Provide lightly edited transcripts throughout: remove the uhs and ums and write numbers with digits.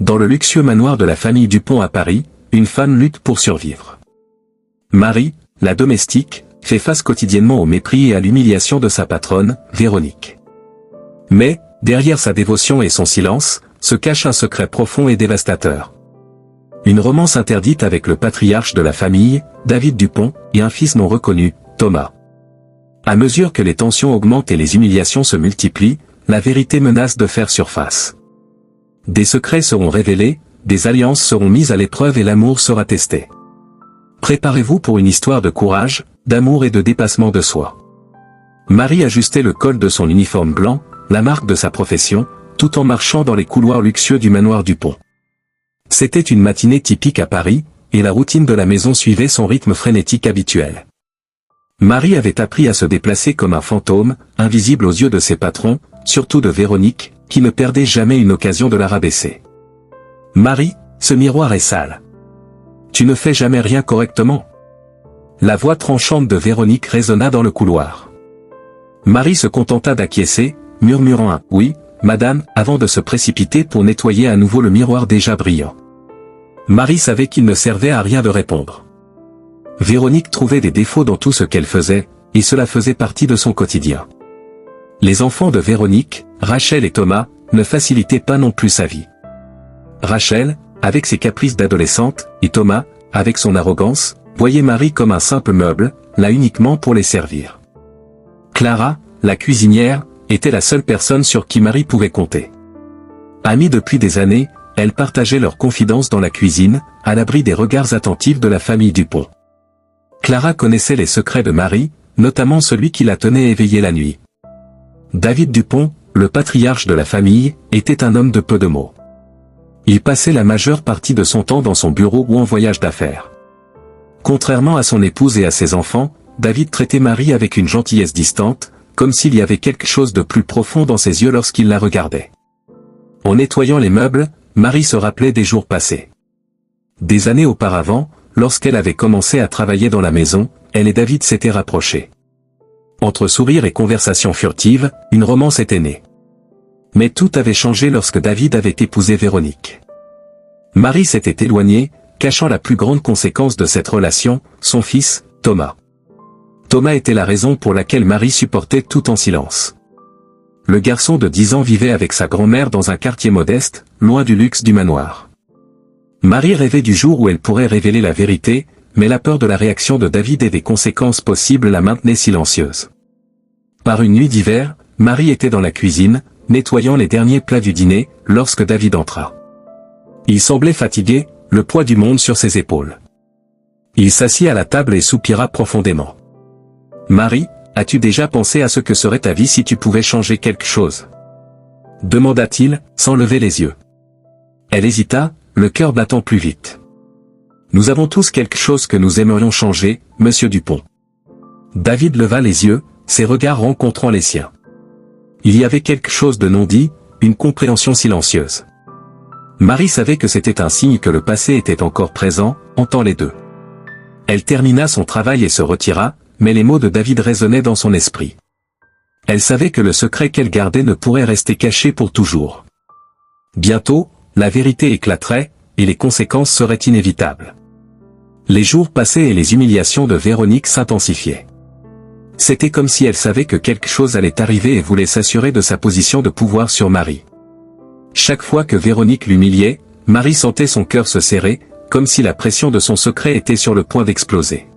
Dans le luxueux manoir de la famille Dupont à Paris, une femme lutte pour survivre. Marie, la domestique, fait face quotidiennement au mépris et à l'humiliation de sa patronne, Véronique. Mais, derrière sa dévotion et son silence, se cache un secret profond et dévastateur. Une romance interdite avec le patriarche de la famille, David Dupont, et un fils non reconnu, Thomas. À mesure que les tensions augmentent et les humiliations se multiplient, la vérité menace de faire surface. Des secrets seront révélés, des alliances seront mises à l'épreuve et l'amour sera testé. Préparez-vous pour une histoire de courage, d'amour et de dépassement de soi. Marie ajustait le col de son uniforme blanc, la marque de sa profession, tout en marchant dans les couloirs luxueux du manoir Dupont. C'était une matinée typique à Paris, et la routine de la maison suivait son rythme frénétique habituel. Marie avait appris à se déplacer comme un fantôme, invisible aux yeux de ses patrons, surtout de Véronique, qui ne perdait jamais une occasion de la rabaisser. « Marie, ce miroir est sale. Tu ne fais jamais rien correctement. » La voix tranchante de Véronique résonna dans le couloir. Marie se contenta d'acquiescer, murmurant un « oui, madame » avant de se précipiter pour nettoyer à nouveau le miroir déjà brillant. Marie savait qu'il ne servait à rien de répondre. Véronique trouvait des défauts dans tout ce qu'elle faisait, et cela faisait partie de son quotidien. Les enfants de Véronique, Rachel et Thomas, ne facilitaient pas non plus sa vie. Rachel, avec ses caprices d'adolescente, et Thomas, avec son arrogance, voyait Marie comme un simple meuble, là uniquement pour les servir. Clara, la cuisinière, était la seule personne sur qui Marie pouvait compter. Amies depuis des années, elles partageaient leurs confidences dans la cuisine, à l'abri des regards attentifs de la famille Dupont. Clara connaissait les secrets de Marie, notamment celui qui la tenait éveillée la nuit. David Dupont, le patriarche de la famille, était un homme de peu de mots. Il passait la majeure partie de son temps dans son bureau ou en voyage d'affaires. Contrairement à son épouse et à ses enfants, David traitait Marie avec une gentillesse distante, comme s'il y avait quelque chose de plus profond dans ses yeux lorsqu'il la regardait. En nettoyant les meubles, Marie se rappelait des jours passés. Des années auparavant, lorsqu'elle avait commencé à travailler dans la maison, elle et David s'étaient rapprochés. Entre sourires et conversations furtives, une romance était née. Mais tout avait changé lorsque David avait épousé Véronique. Marie s'était éloignée, cachant la plus grande conséquence de cette relation, son fils, Thomas. Thomas était la raison pour laquelle Marie supportait tout en silence. Le garçon de 10 ans vivait avec sa grand-mère dans un quartier modeste, loin du luxe du manoir. Marie rêvait du jour où elle pourrait révéler la vérité, mais la peur de la réaction de David et des conséquences possibles la maintenait silencieuse. Par une nuit d'hiver, Marie était dans la cuisine, nettoyant les derniers plats du dîner, lorsque David entra. Il semblait fatigué, le poids du monde sur ses épaules. Il s'assit à la table et soupira profondément. « Marie, as-tu déjà pensé à ce que serait ta vie si tu pouvais changer quelque chose ?» demanda-t-il, sans lever les yeux. Elle hésita, le cœur battant plus vite. « Nous avons tous quelque chose que nous aimerions changer, monsieur Dupont. » David leva les yeux, ses regards rencontrant les siens. Il y avait quelque chose de non dit, une compréhension silencieuse. Marie savait que c'était un signe que le passé était encore présent, entre les deux. Elle termina son travail et se retira, mais les mots de David résonnaient dans son esprit. Elle savait que le secret qu'elle gardait ne pourrait rester caché pour toujours. Bientôt, la vérité éclaterait, et les conséquences seraient inévitables. Les jours passaient et les humiliations de Véronique s'intensifiaient. C'était comme si elle savait que quelque chose allait arriver et voulait s'assurer de sa position de pouvoir sur Marie. Chaque fois que Véronique l'humiliait, Marie sentait son cœur se serrer, comme si la pression de son secret était sur le point d'exploser.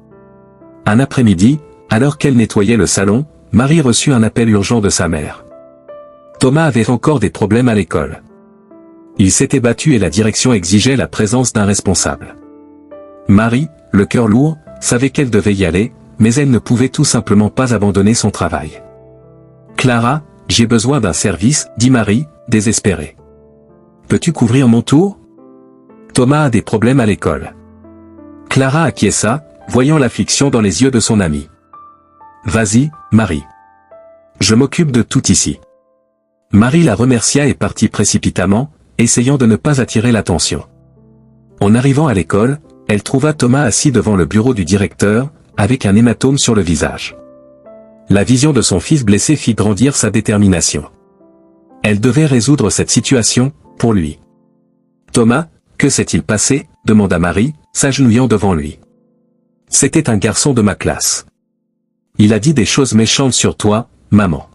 Un après-midi, alors qu'elle nettoyait le salon, Marie reçut un appel urgent de sa mère. Thomas avait encore des problèmes à l'école. Il s'était battu et la direction exigeait la présence d'un responsable. Marie, le cœur lourd, savait qu'elle devait y aller, mais elle ne pouvait tout simplement pas abandonner son travail. « Clara, j'ai besoin d'un service, » dit Marie, désespérée. « Peux-tu couvrir mon tour ? Thomas a des problèmes à l'école. » Clara acquiesça, voyant l'affliction dans les yeux de son amie. « Vas-y, Marie. Je m'occupe de tout ici. » Marie la remercia et partit précipitamment, essayant de ne pas attirer l'attention. En arrivant à l'école, elle trouva Thomas assis devant le bureau du directeur, avec un hématome sur le visage. La vision de son fils blessé fit grandir sa détermination. Elle devait résoudre cette situation, pour lui. Thomas, que s'est-il passé? Demanda Marie, s'agenouillant devant lui. C'était un garçon de ma classe. Il a dit des choses méchantes sur toi, maman.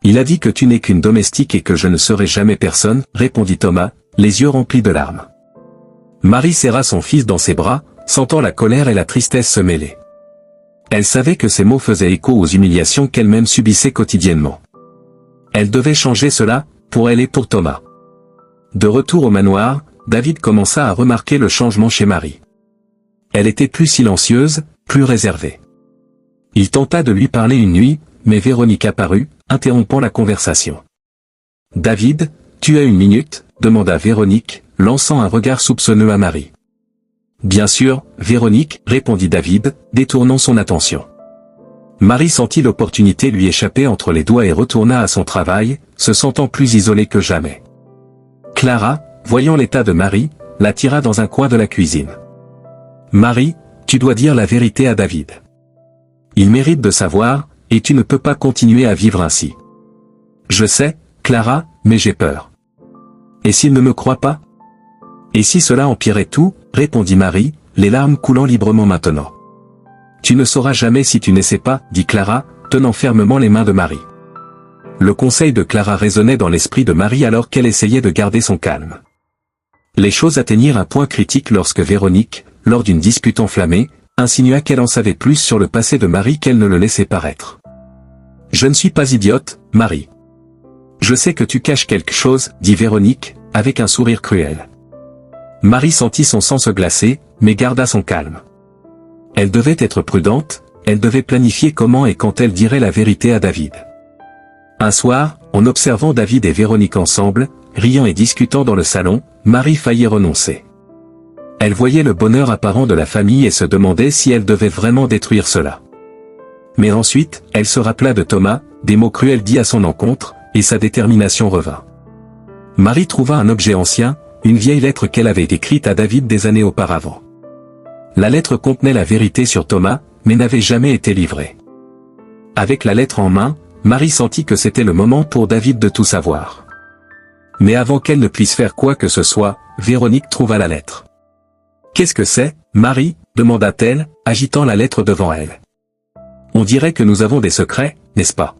Il a dit que tu n'es qu'une domestique et que je ne serai jamais personne, répondit Thomas, les yeux remplis de larmes. Marie serra son fils dans ses bras, sentant la colère et la tristesse se mêler. Elle savait que ces mots faisaient écho aux humiliations qu'elle-même subissait quotidiennement. Elle devait changer cela, pour elle et pour Thomas. De retour au manoir, David commença à remarquer le changement chez Marie. Elle était plus silencieuse, plus réservée. Il tenta de lui parler une nuit, mais Véronique apparut, interrompant la conversation. « David, tu as une minute ?» demanda Véronique, lançant un regard soupçonneux à Marie. « Bien sûr, Véronique » répondit David, détournant son attention. Marie sentit l'opportunité lui échapper entre les doigts et retourna à son travail, se sentant plus isolée que jamais. Clara, voyant l'état de Marie, la tira dans un coin de la cuisine. « Marie, tu dois dire la vérité à David. Il mérite de savoir, et tu ne peux pas continuer à vivre ainsi. » « Je sais, Clara, mais j'ai peur. »« Et s'il ne me croit pas ? » ?»« Et si cela empirait tout ?» répondit Marie, les larmes coulant librement maintenant. « Tu ne sauras jamais si tu n'essaies pas, » dit Clara, tenant fermement les mains de Marie. Le conseil de Clara résonnait dans l'esprit de Marie alors qu'elle essayait de garder son calme. Les choses atteignirent un point critique lorsque Véronique, lors d'une dispute enflammée, insinua qu'elle en savait plus sur le passé de Marie qu'elle ne le laissait paraître. « Je ne suis pas idiote, Marie. Je sais que tu caches quelque chose, » dit Véronique, avec un sourire cruel. Marie sentit son sang se glacer, mais garda son calme. Elle devait être prudente, elle devait planifier comment et quand elle dirait la vérité à David. Un soir, en observant David et Véronique ensemble, riant et discutant dans le salon, Marie faillit renoncer. Elle voyait le bonheur apparent de la famille et se demandait si elle devait vraiment détruire cela. Mais ensuite, elle se rappela de Thomas, des mots cruels dits à son encontre, et sa détermination revint. Marie trouva un objet ancien, une vieille lettre qu'elle avait écrite à David des années auparavant. La lettre contenait la vérité sur Thomas, mais n'avait jamais été livrée. Avec la lettre en main, Marie sentit que c'était le moment pour David de tout savoir. Mais avant qu'elle ne puisse faire quoi que ce soit, Véronique trouva la lettre. « Qu'est-ce que c'est, Marie ?» demanda-t-elle, agitant la lettre devant elle. « On dirait que nous avons des secrets, n'est-ce pas ?»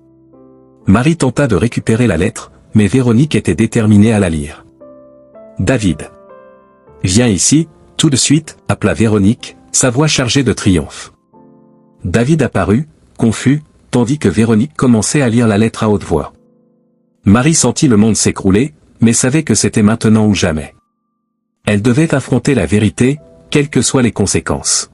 Marie tenta de récupérer la lettre, mais Véronique était déterminée à la lire. « David. Viens ici, tout de suite » appela Véronique, sa voix chargée de triomphe. David apparut, confus, tandis que Véronique commençait à lire la lettre à haute voix. Marie sentit le monde s'écrouler, mais savait que c'était maintenant ou jamais. Elle devait affronter la vérité, quelles que soient les conséquences.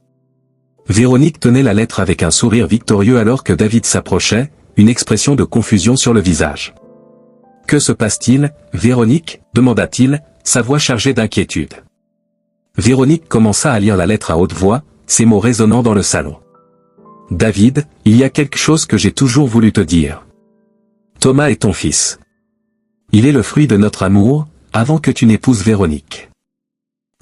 Véronique tenait la lettre avec un sourire victorieux alors que David s'approchait, une expression de confusion sur le visage. « Que se passe-t-il, Véronique ?» demanda-t-il, sa voix chargée d'inquiétude. Véronique commença à lire la lettre à haute voix, ses mots résonnant dans le salon. « David, il y a quelque chose que j'ai toujours voulu te dire. Thomas est ton fils. Il est le fruit de notre amour, avant que tu n'épouses Véronique. »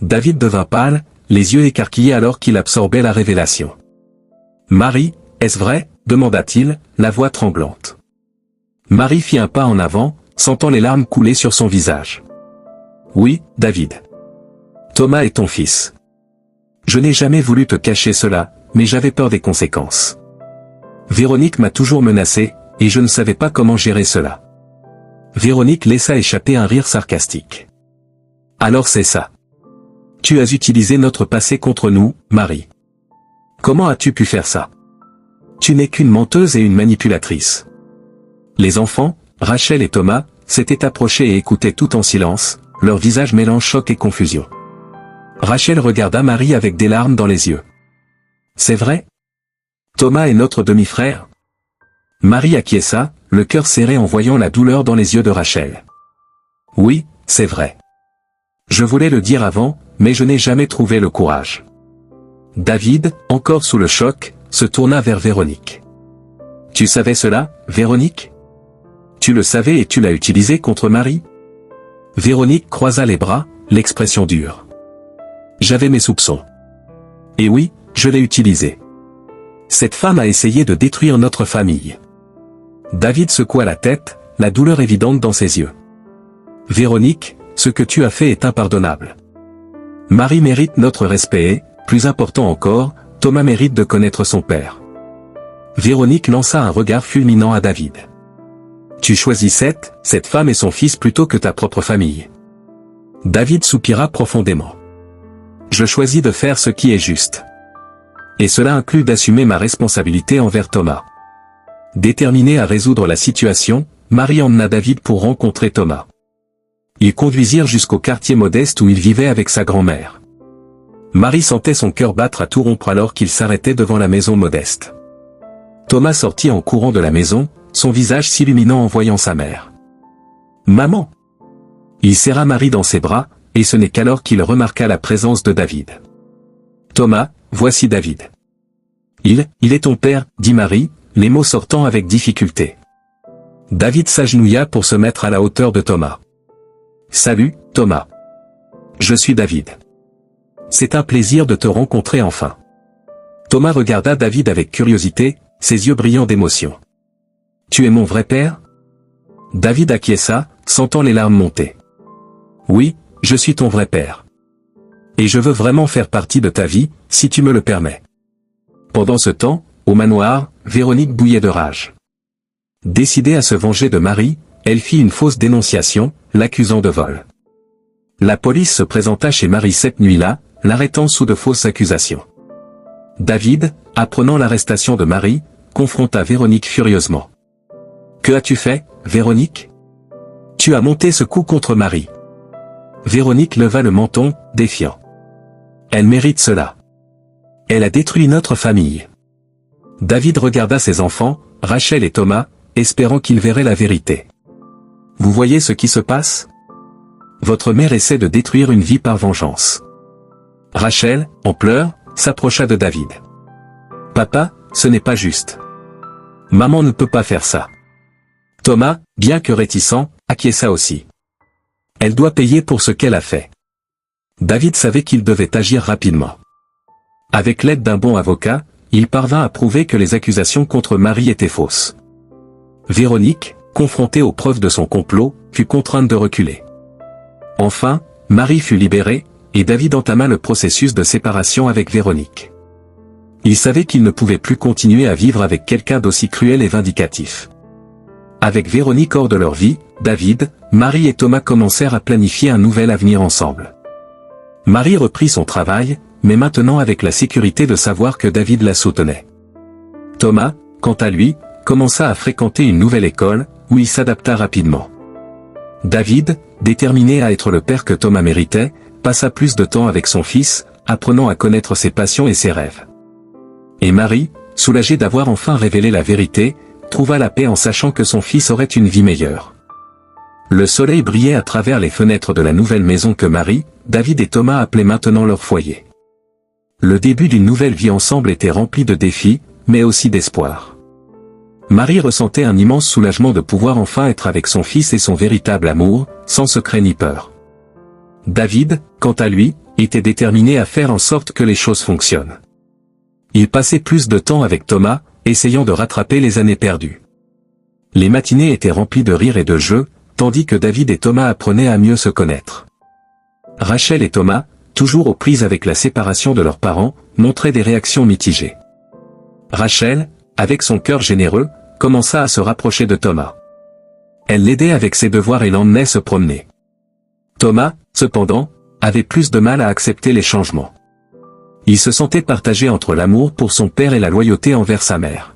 David devint pâle, les yeux écarquillés alors qu'il absorbait la révélation. « Marie, est-ce vrai ?» demanda-t-il, la voix tremblante. Marie fit un pas en avant, sentant les larmes couler sur son visage. « Oui, David. Thomas est ton fils. Je n'ai jamais voulu te cacher cela, mais j'avais peur des conséquences. Véronique m'a toujours menacé, et je ne savais pas comment gérer cela. » Véronique laissa échapper un rire sarcastique. « Alors c'est ça. Tu as utilisé notre passé contre nous, Marie. Comment as-tu pu faire ça? Tu n'es qu'une menteuse et une manipulatrice. » Les enfants, Rachel et Thomas, s'étaient approchés et écoutaient tout en silence, leur visage mêlant choc et confusion. Rachel regarda Marie avec des larmes dans les yeux. « C'est vrai? Thomas est notre demi-frère ?» Marie acquiesça, le cœur serré en voyant la douleur dans les yeux de Rachel. « Oui, c'est vrai. Je voulais le dire avant, mais je n'ai jamais trouvé le courage. » David, encore sous le choc, se tourna vers Véronique. « Tu savais cela, Véronique? Tu le savais et tu l'as utilisé contre Marie ?» Véronique croisa les bras, l'expression dure. « J'avais mes soupçons. Et oui, je l'ai utilisé. Cette femme a essayé de détruire notre famille. » David secoua la tête, la douleur évidente dans ses yeux. « Véronique, ce que tu as fait est impardonnable. Marie mérite notre respect et, plus important encore, Thomas mérite de connaître son père. Véronique lança un regard fulminant à David. Tu choisis cette femme et son fils plutôt que ta propre famille. David soupira profondément. Je choisis de faire ce qui est juste. Et cela inclut d'assumer ma responsabilité envers Thomas. Déterminée à résoudre la situation, Marie emmena David pour rencontrer Thomas. Ils conduisirent jusqu'au quartier modeste où il vivait avec sa grand-mère. Marie sentait son cœur battre à tout rompre alors qu'il s'arrêtait devant la maison modeste. Thomas sortit en courant de la maison, son visage s'illuminant en voyant sa mère. « Maman !» Il serra Marie dans ses bras, et ce n'est qu'alors qu'il remarqua la présence de David. « Thomas, voici David. »« Il est ton père, » dit Marie, les mots sortant avec difficulté. David s'agenouilla pour se mettre à la hauteur de Thomas. « Salut, Thomas. Je suis David. C'est un plaisir de te rencontrer enfin. » Thomas regarda David avec curiosité, ses yeux brillants d'émotion. « Tu es mon vrai père ?» David acquiesça, sentant les larmes monter. « Oui, je suis ton vrai père. Et je veux vraiment faire partie de ta vie, si tu me le permets. » Pendant ce temps, au manoir, Véronique bouillait de rage. Décidée à se venger de Marie, elle fit une fausse dénonciation, l'accusant de vol. La police se présenta chez Marie cette nuit-là, l'arrêtant sous de fausses accusations. David, apprenant l'arrestation de Marie, confronta Véronique furieusement. « Que as-tu fait, Véronique ? Tu as monté ce coup contre Marie. » Véronique leva le menton, défiant. « Elle mérite cela. Elle a détruit notre famille. » David regarda ses enfants, Rachel et Thomas, espérant qu'ils verraient la vérité. « Vous voyez ce qui se passe ? Votre mère essaie de détruire une vie par vengeance. » Rachel, en pleurs, s'approcha de David. « Papa, ce n'est pas juste. Maman ne peut pas faire ça. » Thomas, bien que réticent, acquiesça aussi. « Elle doit payer pour ce qu'elle a fait. » David savait qu'il devait agir rapidement. Avec l'aide d'un bon avocat, il parvint à prouver que les accusations contre Marie étaient fausses. Véronique, confrontée aux preuves de son complot, fut contrainte de reculer. Enfin, Marie fut libérée, et David entama le processus de séparation avec Véronique. Il savait qu'il ne pouvait plus continuer à vivre avec quelqu'un d'aussi cruel et vindicatif. Avec Véronique hors de leur vie, David, Marie et Thomas commencèrent à planifier un nouvel avenir ensemble. Marie reprit son travail, mais maintenant avec la sécurité de savoir que David la soutenait. Thomas, quant à lui, commença à fréquenter une nouvelle école, où il s'adapta rapidement. David, déterminé à être le père que Thomas méritait, passa plus de temps avec son fils, apprenant à connaître ses passions et ses rêves. Et Marie, soulagée d'avoir enfin révélé la vérité, trouva la paix en sachant que son fils aurait une vie meilleure. Le soleil brillait à travers les fenêtres de la nouvelle maison que Marie, David et Thomas appelaient maintenant leur foyer. Le début d'une nouvelle vie ensemble était rempli de défis, mais aussi d'espoir. Marie ressentait un immense soulagement de pouvoir enfin être avec son fils et son véritable amour, sans secret ni peur. David, quant à lui, était déterminé à faire en sorte que les choses fonctionnent. Il passait plus de temps avec Thomas, essayant de rattraper les années perdues. Les matinées étaient remplies de rires et de jeux, tandis que David et Thomas apprenaient à mieux se connaître. Rachel et Thomas, toujours aux prises avec la séparation de leurs parents, montraient des réactions mitigées. Rachel, avec son cœur généreux, commença à se rapprocher de Thomas. Elle l'aidait avec ses devoirs et l'emmenait se promener. Thomas, cependant, avait plus de mal à accepter les changements. Il se sentait partagé entre l'amour pour son père et la loyauté envers sa mère.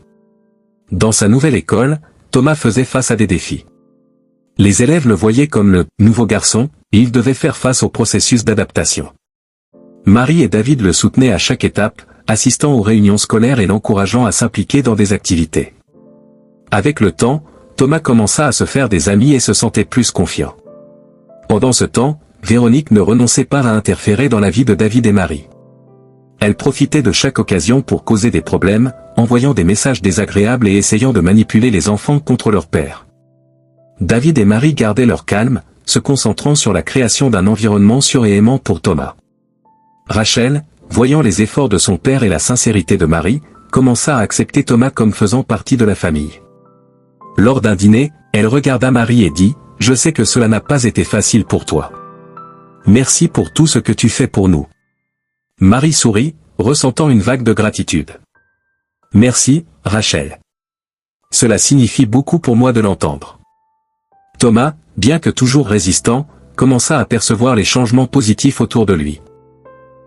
Dans sa nouvelle école, Thomas faisait face à des défis. Les élèves le voyaient comme le « nouveau garçon » et il devait faire face au processus d'adaptation. Marie et David le soutenaient à chaque étape, assistant aux réunions scolaires et l'encourageant à s'impliquer dans des activités. Avec le temps, Thomas commença à se faire des amis et se sentait plus confiant. Pendant ce temps, Véronique ne renonçait pas à interférer dans la vie de David et Marie. Elle profitait de chaque occasion pour causer des problèmes, envoyant des messages désagréables et essayant de manipuler les enfants contre leur père. David et Marie gardaient leur calme, se concentrant sur la création d'un environnement sûr et aimant pour Thomas. Rachel, voyant les efforts de son père et la sincérité de Marie, commença à accepter Thomas comme faisant partie de la famille. Lors d'un dîner, elle regarda Marie et dit « Je sais que cela n'a pas été facile pour toi. Merci pour tout ce que tu fais pour nous. Marie sourit, ressentant une vague de gratitude. Merci, Rachel. Cela signifie beaucoup pour moi de l'entendre. Thomas, bien que toujours résistant, commença à percevoir les changements positifs autour de lui.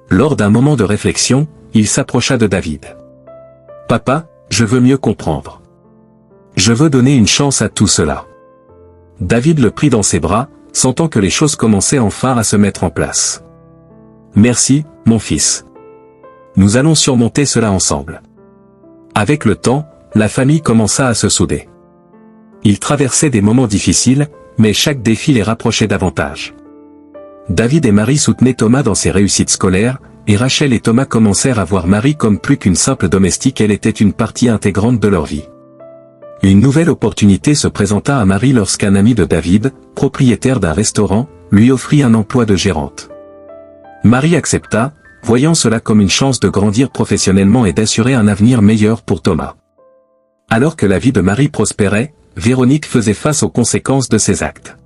Lors d'un moment de réflexion, il s'approcha de David. « Papa, je veux mieux comprendre. Je veux donner une chance à tout cela. » David le prit dans ses bras, sentant que les choses commençaient enfin à se mettre en place. « Merci, mon fils. Nous allons surmonter cela ensemble. » Avec le temps, la famille commença à se souder. Ils traversaient des moments difficiles, mais chaque défi les rapprochait davantage. David et Marie soutenaient Thomas dans ses réussites scolaires, et Rachel et Thomas commencèrent à voir Marie comme plus qu'une simple domestique, elle était une partie intégrante de leur vie. Une nouvelle opportunité se présenta à Marie lorsqu'un ami de David, propriétaire d'un restaurant, lui offrit un emploi de gérante. Marie accepta, voyant cela comme une chance de grandir professionnellement et d'assurer un avenir meilleur pour Thomas. Alors que la vie de Marie prospérait, Véronique faisait face aux conséquences de ses actes.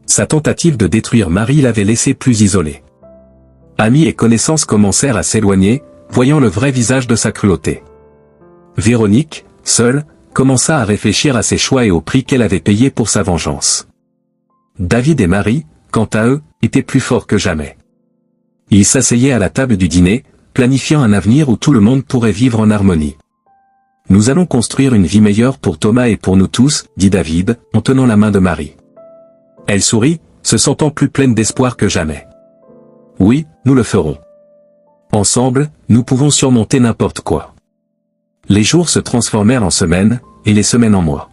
Sa tentative de détruire Marie l'avait laissée plus isolée. Amis et connaissances commencèrent à s'éloigner, voyant le vrai visage de sa cruauté. Véronique, seule, commença à réfléchir à ses choix et au prix qu'elle avait payé pour sa vengeance. David et Marie, quant à eux, étaient plus forts que jamais. Ils s'asseyaient à la table du dîner, planifiant un avenir où tout le monde pourrait vivre en harmonie. « Nous allons construire une vie meilleure pour Thomas et pour nous tous, » dit David, en tenant la main de Marie. Elle sourit, se sentant plus pleine d'espoir que jamais. « Oui, nous le ferons. Ensemble, nous pouvons surmonter n'importe quoi. » Les jours se transformèrent en semaines, et les semaines en mois.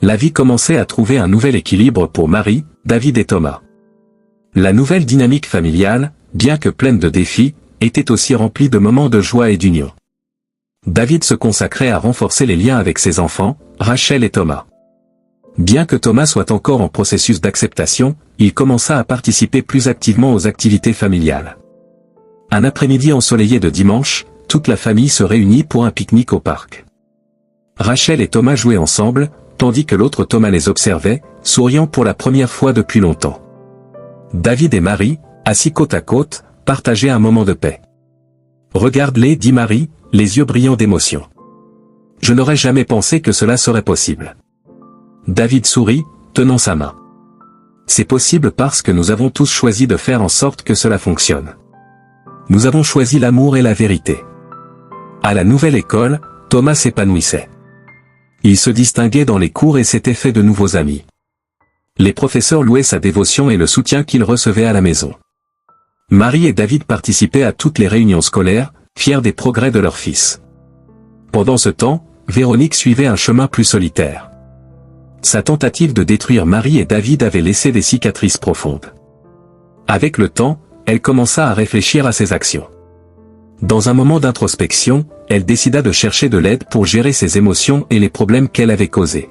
La vie commençait à trouver un nouvel équilibre pour Marie, David et Thomas. La nouvelle dynamique familiale, bien que pleine de défis, était aussi remplie de moments de joie et d'union. David se consacrait à renforcer les liens avec ses enfants, Rachel et Thomas. Bien que Thomas soit encore en processus d'acceptation, il commença à participer plus activement aux activités familiales. Un après-midi ensoleillé de dimanche, toute la famille se réunit pour un pique-nique au parc. Rachel et Thomas jouaient ensemble, tandis que l'autre Thomas les observait, souriant pour la première fois depuis longtemps. David et Marie, assis côte à côte, partageaient un moment de paix. « Regarde-les, dit Marie, les yeux brillants d'émotion. Je n'aurais jamais pensé que cela serait possible. » David sourit, tenant sa main. « C'est possible parce que nous avons tous choisi de faire en sorte que cela fonctionne. Nous avons choisi l'amour et la vérité. » À la nouvelle école, Thomas s'épanouissait. Il se distinguait dans les cours et s'était fait de nouveaux amis. Les professeurs louaient sa dévotion et le soutien qu'il recevait à la maison. Marie et David participaient à toutes les réunions scolaires, fiers des progrès de leur fils. Pendant ce temps, Véronique suivait un chemin plus solitaire. Sa tentative de détruire Marie et David avait laissé des cicatrices profondes. Avec le temps, elle commença à réfléchir à ses actions. Dans un moment d'introspection, elle décida de chercher de l'aide pour gérer ses émotions et les problèmes qu'elle avait causés.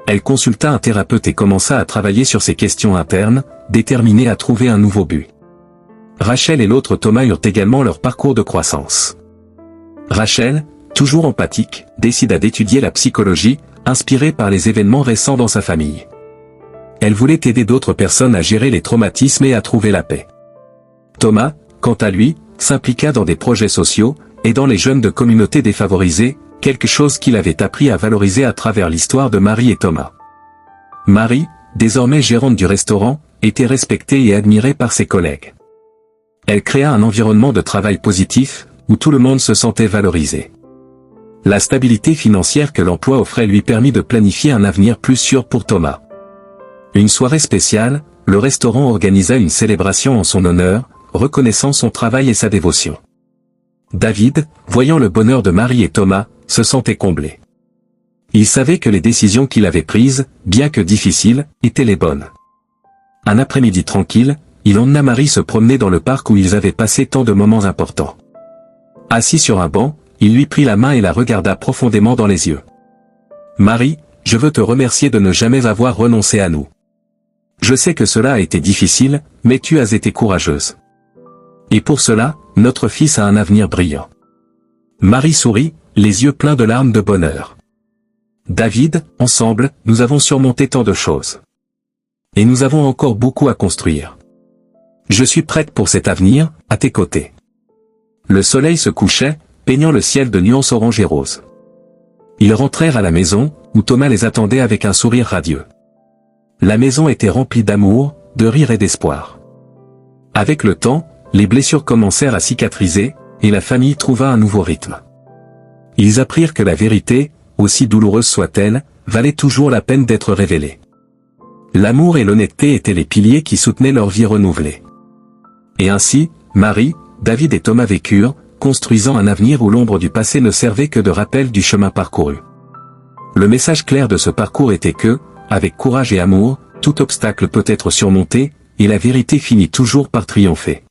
Elle consulta un thérapeute et commença à travailler sur ses questions internes, déterminée à trouver un nouveau but. Rachel et l'autre Thomas eurent également leur parcours de croissance. Rachel, toujours empathique, décida d'étudier la psychologie, inspirée par les événements récents dans sa famille. Elle voulait aider d'autres personnes à gérer les traumatismes et à trouver la paix. Thomas, quant à lui, s'impliqua dans des projets sociaux, aidant les jeunes de communautés défavorisées, quelque chose qu'il avait appris à valoriser à travers l'histoire de Marie et Thomas. Marie, désormais gérante du restaurant, était respectée et admirée par ses collègues. Elle créa un environnement de travail positif, où tout le monde se sentait valorisé. La stabilité financière que l'emploi offrait lui permit de planifier un avenir plus sûr pour Thomas. Une soirée spéciale, le restaurant organisa une célébration en son honneur, reconnaissant son travail et sa dévotion. David, voyant le bonheur de Marie et Thomas, se sentait comblé. Il savait que les décisions qu'il avait prises, bien que difficiles, étaient les bonnes. Un après-midi tranquille, il emmena Marie se promener dans le parc où ils avaient passé tant de moments importants. Assis sur un banc, il lui prit la main et la regarda profondément dans les yeux. « Marie, je veux te remercier de ne jamais avoir renoncé à nous. Je sais que cela a été difficile, mais tu as été courageuse. Et pour cela, notre fils a un avenir brillant. » Marie sourit, les yeux pleins de larmes de bonheur. « David, ensemble, nous avons surmonté tant de choses. Et nous avons encore beaucoup à construire. Je suis prête pour cet avenir, à tes côtés. Le soleil se couchait, peignant le ciel de nuances orange et rose. Ils rentrèrent à la maison, où Thomas les attendait avec un sourire radieux. La maison était remplie d'amour, de rire et d'espoir. Avec le temps, les blessures commencèrent à cicatriser, et la famille trouva un nouveau rythme. Ils apprirent que la vérité, aussi douloureuse soit-elle, valait toujours la peine d'être révélée. L'amour et l'honnêteté étaient les piliers qui soutenaient leur vie renouvelée. Et ainsi, Marie, David et Thomas vécurent, construisant un avenir où l'ombre du passé ne servait que de rappel du chemin parcouru. Le message clair de ce parcours était que, avec courage et amour, tout obstacle peut être surmonté, et la vérité finit toujours par triompher.